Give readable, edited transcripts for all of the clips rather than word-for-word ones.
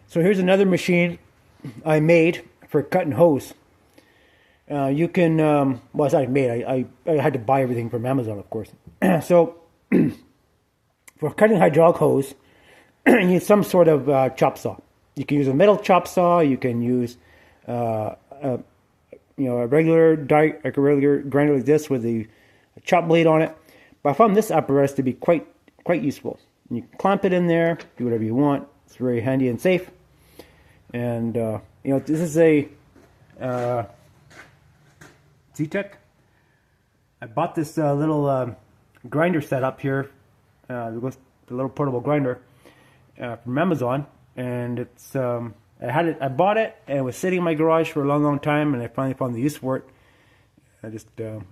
So here's another machine I made for cutting hose. You can, well, it's not made. I had to buy everything from Amazon, of course. So for cutting hydraulic hose, you need some sort of chop saw. You can use a metal chop saw. You can use a regular grinder like this with a chop blade on it. But I found this apparatus to be quite useful. You can clamp it in there, do whatever you want. It's very handy and safe. And this is a Z-Tech. I bought this little grinder set up here, the little portable grinder from Amazon, and it's I bought it, and it was sitting in my garage for a long time, and I finally found the use for it. It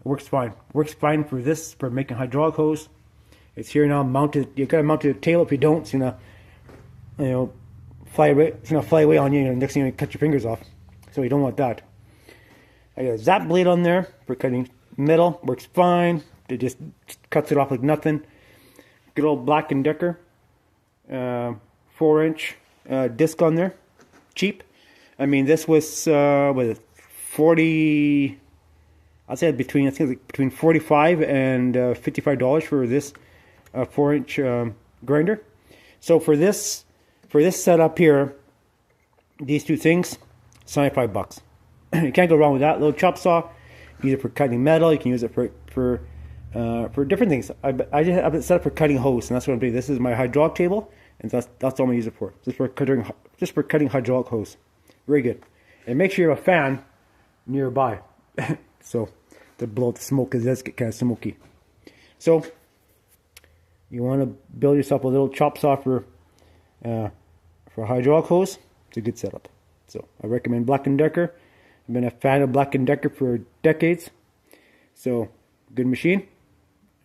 works fine. Works fine for this, for making hydraulic hose. It's here now mounted. You gotta mount it to the tail. If you don't, it's fly away on you. And next thing you cut your fingers off. So you don't want that. I got a zap blade on there for cutting metal. Works fine. It just cuts it off like nothing. Good old BLACK+DECKER 4-inch disc on there. Cheap. I mean, this was with 40. I'd say between $45 and $55 for this 4-inch grinder. So for this setup here, these two things, $75. You can't go wrong with that. Little chop saw. You use it for cutting metal. You can use it for different things. I just have it set up for cutting hose, and that's what I'm doing. This is my hydraulic table, and that's all I'm gonna use it for. Just for cutting hydraulic hose. Very good. And make sure you have a fan nearby, so to blow out the smoke, because it does get kind of smoky. So you want to build yourself a little chop saw for hydraulic hose. It's a good setup. So I recommend BLACK+DECKER. I've been a fan of BLACK+DECKER for decades. So good machine.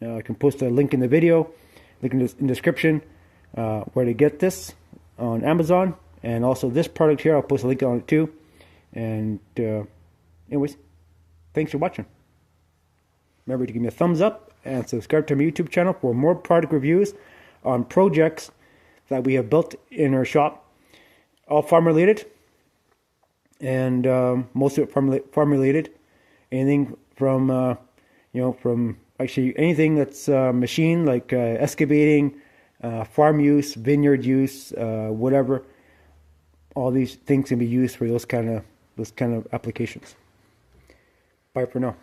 I can post a link in the video, link in the description where to get this on Amazon, and also this product here. I'll post a link on it too. And anyways, thanks for watching. Remember to give me a thumbs up and subscribe to my YouTube channel for more product reviews on projects that we have built in our shop. All farm related, and most of it farm related. Anything from from actually anything that's machine, like excavating, farm use, vineyard use, whatever. All these things can be used for those kind of applications. Bye for now.